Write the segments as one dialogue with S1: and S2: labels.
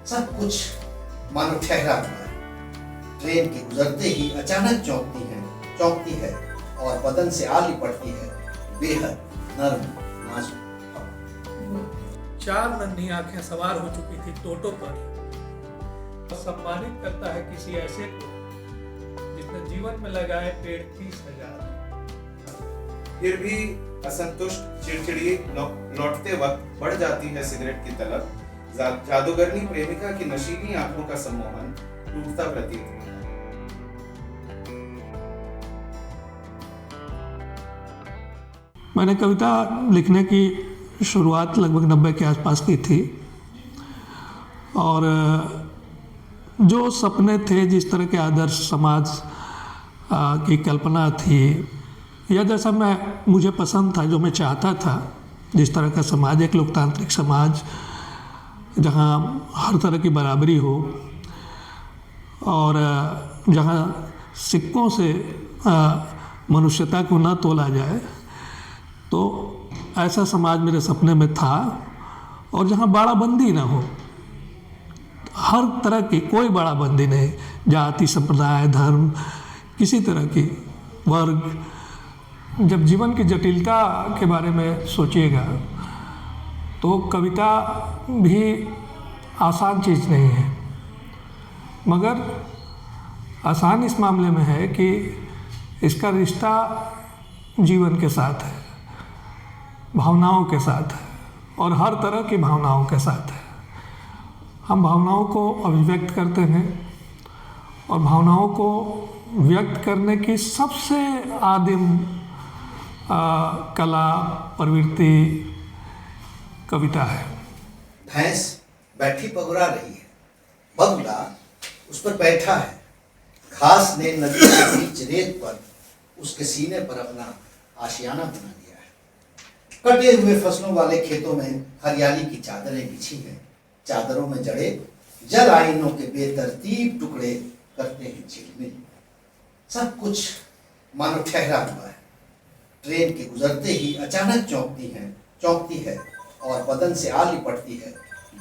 S1: सब कुछ मानो ठहरा हुआ है। ट्रेन के गुजरते ही अचानक चौंकती है और बदन से आ लिपटती है बेहद नर्म नाजुक हवा।
S2: 4 नन्ही आंखें सवार हो चुकी थी टोटो पर। सम्मानित करता है किसी ऐसे को जिसने जीवन में लगाए पेड़ 30,000।
S3: फिर भी असंतुष्ट चिड़चिड़ी लौटते वक्त बढ़ जाती है सिगरेट की तलब। जादूगरनी प्रेमिका की नशीली आंखों का सम्मोहन टूटता प्रतीत होता है।
S4: मैंने कविता लिखने की शुरुआत लगभग 90 के आसपास की थी और जो सपने थे, जिस तरह के आदर्श समाज की कल्पना थी या जैसा मुझे पसंद था, जो मैं चाहता था, जिस तरह का समाज, एक लोकतांत्रिक समाज जहाँ हर तरह की बराबरी हो और जहाँ सिक्कों से मनुष्यता को न तोला जाए, तो ऐसा समाज मेरे सपने में था। और जहाँ बाड़ाबंदी ना हो, हर तरह की कोई बाड़ाबंदी नहीं, जाति, संप्रदाय, धर्म, किसी तरह की वर्ग। जब जीवन की जटिलता के बारे में सोचिएगा तो कविता भी आसान चीज़ नहीं है, मगर आसान इस मामले में है कि इसका रिश्ता जीवन के साथ है, भावनाओं के साथ है और हर तरह की भावनाओं के साथ है। हम भावनाओं को अभिव्यक्त करते हैं और भावनाओं को व्यक्त करने की सबसे आदिम कला, प्रवृत्ति कविता है।
S1: भैंस बैठी पगुरा रही है, बगुला उस पर बैठा है। घास ने नदी के बीच रेत पर उसके सीने पर अपना आशियाना बना लिया है। कटे हुए फसलों वाले खेतों में हरियाली की चादरें बिछी हैं। चादरों में जड़े जल आईनों के बेतरतीब टुकड़े करते हैं झिलमिल। सब कुछ मानो ठहरा हुआ है। ट्रेन के गुजरते ही अचानक चौंकती है और बदन से आ लिपटती है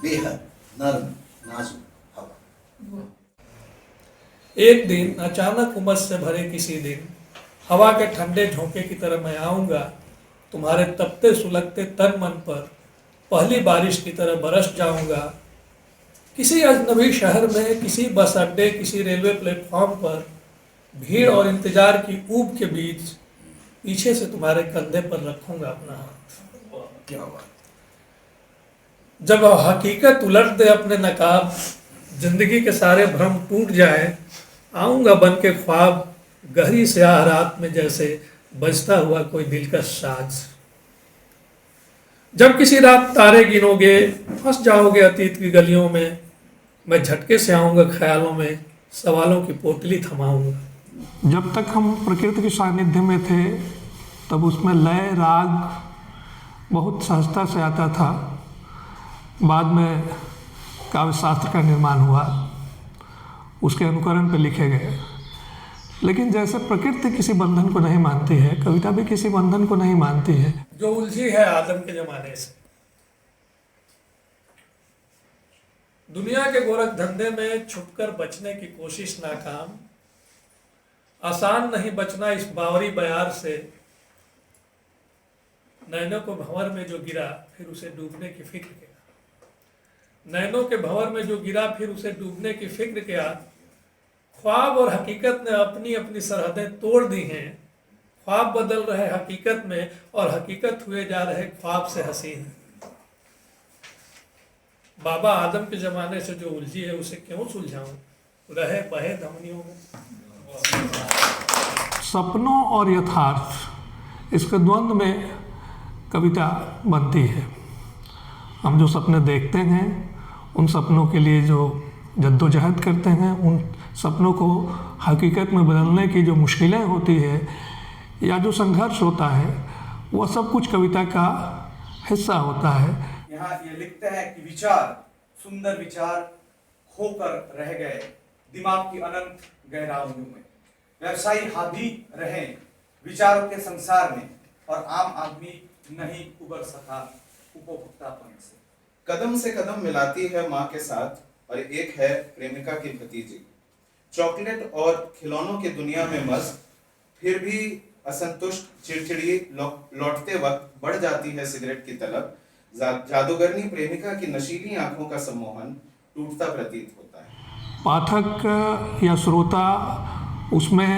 S1: बेहद नर्म नाजुक हवा।
S2: एक दिन अचानक उमस से भरे किसी दिन हवा के ठंडे झोंके की तरह मैं आऊँगा, तुम्हारे तपते सुलगते तन मन पर पहली बारिश की तरह बरस जाऊँगा। किसी अजनबी शहर में, किसी बस अड्डे, किसी रेलवे प्लेटफॉर्म पर भीड़ और इंतजार की ऊब के बीच पीछे से तुम्हारे कंधे पर रखूँगा अपना हाथ। क्या बात! जब हकीकत उलट दे अपने नकाब, जिंदगी के सारे भ्रम टूट जाए, आऊँगा बन के ख्वाब गहरी स्याह रात में जैसे बजता हुआ कोई दिलकश साज। जब किसी रात तारे गिनोगे, फंस जाओगे अतीत की गलियों में, मैं झटके से आऊँगा ख्यालों में, सवालों की पोटली थमाऊँगा।
S4: जब तक हम प्रकृति के सानिध्य में थे तब उसमें लय, राग बहुत सहजता से आता था। बाद में काव्य शास्त्र का निर्माण हुआ, उसके अनुकरण पर लिखे गए। लेकिन जैसे प्रकृति किसी बंधन को नहीं मानती है, कविता भी किसी बंधन को नहीं मानती है।
S2: जो उलझी है आदम के जमाने से, दुनिया के गोरख धंधे में छुपकर बचने की कोशिश नाकाम। आसान नहीं बचना इस बावरी बयार से, नैनों को भंवर में जो गिरा फिर उसे डूबने की फिक्र क्या। नैनों के भंवर में जो गिरा फिर उसे डूबने की फिक्र क्या। ख्वाब और हकीकत ने अपनी अपनी सरहदें तोड़ दी हैं। ख्वाब बदल रहे हकीकत में और हकीकत हुए जा रहे ख्वाब से हसीन। बाबा आदम के जमाने से जो उलझी है उसे क्यों सुलझाऊं, रहे बहे धमनियों में।
S4: सपनों और यथार्थ, इसके द्वंद्व में कविता बनती है। हम जो सपने देखते हैं, उन सपनों के लिए जो जद्दोजहद करते हैं, उन सपनों को हकीकत में बदलने की जो मुश्किलें होती है या जो संघर्ष होता है, वह सब कुछ कविता का हिस्सा होता है।
S3: यहाँ ये लिखते हैं कि विचार, सुंदर विचार खोकर रह गए दिमाग की अनंत गहराइयों में। व्यवसायी हावी रहे विचारों के संसार में और आम आदमी नहीं उबर सका उपभोक्तापन से। कदम से कदम मिलाती है माँ के साथ
S5: और एक है प्रेमिका की भतीजी। चॉकलेट और खिलौनों की दुनिया में मस्त, फिर भी असंतुष्ट, चिड़चिड़ी, लौटते वक्त बढ़ जाती है सिगरेट की तलब। जादूगरनी प्रेमिका की नशीली आंखों का सम्मोहन टूटता प्रतीत होता है।
S4: पाठक या श्रोता उसमें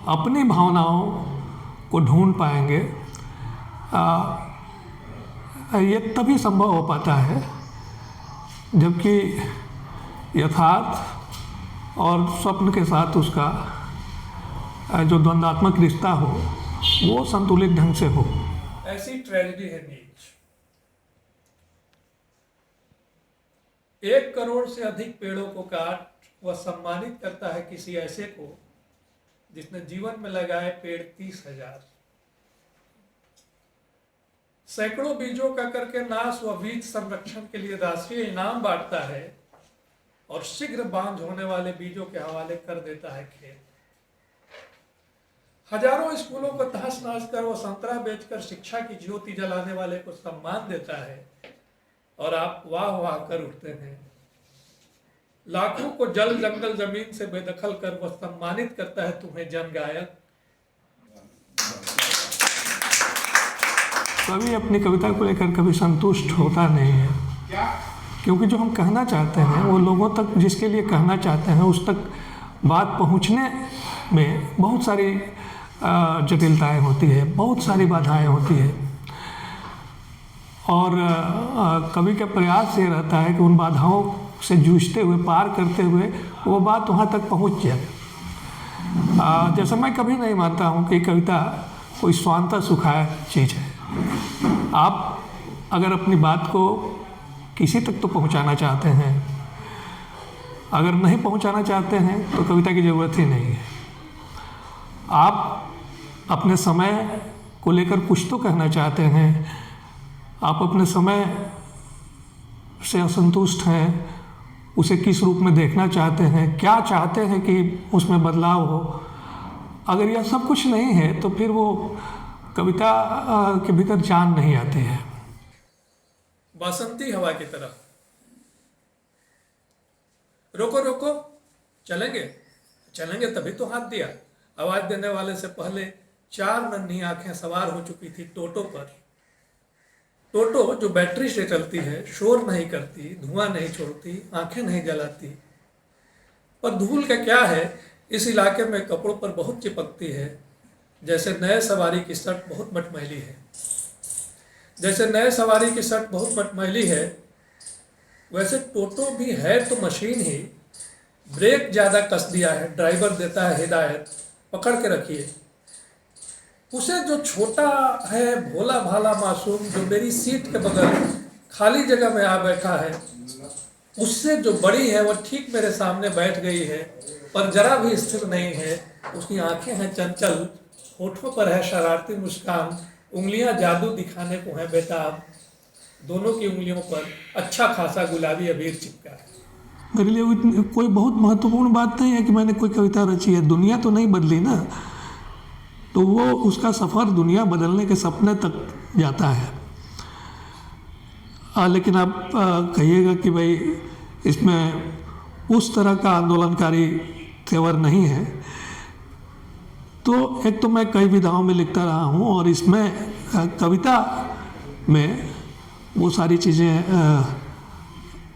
S4: अपनी भावनाओं को ढूंढ पाएंगे। ये तभी संभव हो पाता है जबकि यथार्थ और स्वप्न के साथ उसका जो द्वंद्वात्मक रिश्ता हो वो संतुलित ढंग से हो।
S2: ऐसी ट्रेजेडी है नीच। 1 करोड़ से अधिक पेड़ों को काट वह सम्मानित करता है किसी ऐसे को जिसने जीवन में लगाए पेड़ 30,000। सैकड़ों बीजों का करके नाश व बीज संरक्षण के लिए राष्ट्रीय इनाम बांटता है और शीघ्र बांझ होने वाले बीजों के हवाले कर देता है खेत। हजारों स्कूलों को तहस नहस कर वो संतरा बेचकर शिक्षा की ज्योति जलाने वाले को सम्मान देता है और आप वाह वाह कर उठते हैं। लाखों को जल जंगल जमीन से बेदखल कर वह सम्मानित करता है तुम्हें जन गायक।
S4: कवि अपनी कविता को लेकर कभी संतुष्ट होता नहीं है, क्योंकि जो हम कहना चाहते हैं वो लोगों तक, जिसके लिए कहना चाहते हैं उस तक बात पहुंचने में बहुत सारी जटिलताएं होती है, बहुत सारी बाधाएं होती है। और कवि का प्रयास ये रहता है कि उन बाधाओं से जूझते हुए, पार करते हुए वो बात वहाँ तक पहुँच जाए। जैसे मैं कभी नहीं मानता हूँ कि कविता कोई स्वांतः सुखाय चीज़ है। आप अगर अपनी बात को किसी तक तो पहुँचाना चाहते हैं, अगर नहीं पहुँचाना चाहते हैं तो कविता की ज़रूरत ही नहीं है। आप अपने समय को लेकर कुछ तो कहना चाहते हैं, आप अपने समय से असंतुष्ट हैं, उसे किस रूप में देखना चाहते हैं, क्या चाहते हैं कि उसमें बदलाव हो। अगर यह सब कुछ नहीं है तो फिर वो कविता के भीतर जान नहीं आती है।
S2: बसंती हवा की तरह रोको रोको, चलेंगे चलेंगे तभी तो हाथ दिया। आवाज देने वाले से पहले 4 नन्ही आंखें सवार हो चुकी थी टोटो पर। टोटो जो बैटरी से चलती है, शोर नहीं करती, धुआं नहीं छोड़ती, आंखें नहीं जलाती। पर धूल का क्या है, इस इलाके में कपड़ों पर बहुत चिपकती है। जैसे नए सवारी की शर्ट बहुत मटमैली है, जैसे नए सवारी की शर्ट बहुत मटमैली है, वैसे टोटो भी है तो मशीन ही। ब्रेक ज़्यादा कस दिया है, ड्राइवर देता है हिदायत, पकड़ के रखिए। उसे जो छोटा है, भोला भाला मासूम, जो मेरी सीट के बगल खाली जगह में आ बैठा है, उससे जो बड़ी है वो ठीक मेरे सामने बैठ गई है, पर जरा भी स्थिर नहीं है। उसकी आंखें हैं चंचल, होठों पर है शरारती मुस्कान, उंगलियां जादू दिखाने को है बेताब। दोनों की उंगलियों पर अच्छा खासा गुलाबी अबीर चिपका है।
S4: मेरे लिए कोई बहुत महत्वपूर्ण बात नहीं है कि मैंने कोई कविता रची है। दुनिया तो नहीं बदली ना, तो वो उसका सफ़र दुनिया बदलने के सपने तक जाता है। लेकिन आप कहिएगा कि भाई इसमें उस तरह का आंदोलनकारी तेवर नहीं है, तो एक तो मैं कई विधाओं में लिखता रहा हूँ और इसमें कविता में वो सारी चीज़ें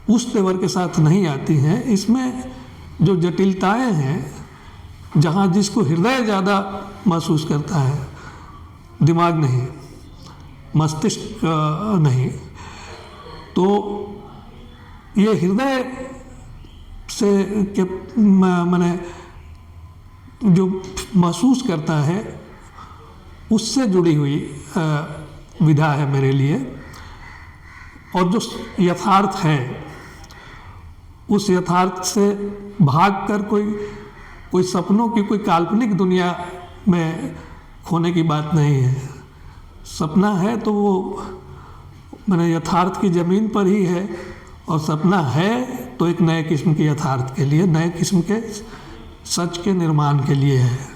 S4: उस तेवर के साथ नहीं आती हैं। इसमें जो जटिलताएं हैं, जहाँ जिसको हृदय ज़्यादा महसूस करता है, दिमाग नहीं, मस्तिष्क नहीं, तो ये हृदय से के मैंने जो महसूस करता है उससे जुड़ी हुई विधा है मेरे लिए। और जो यथार्थ है, उस यथार्थ से भागकर कोई सपनों की कोई काल्पनिक दुनिया में खोने की बात नहीं है। सपना है तो वो मैंने यथार्थ की ज़मीन पर ही है, और सपना है तो एक नए किस्म के यथार्थ के लिए, नए किस्म के सच के निर्माण के लिए है।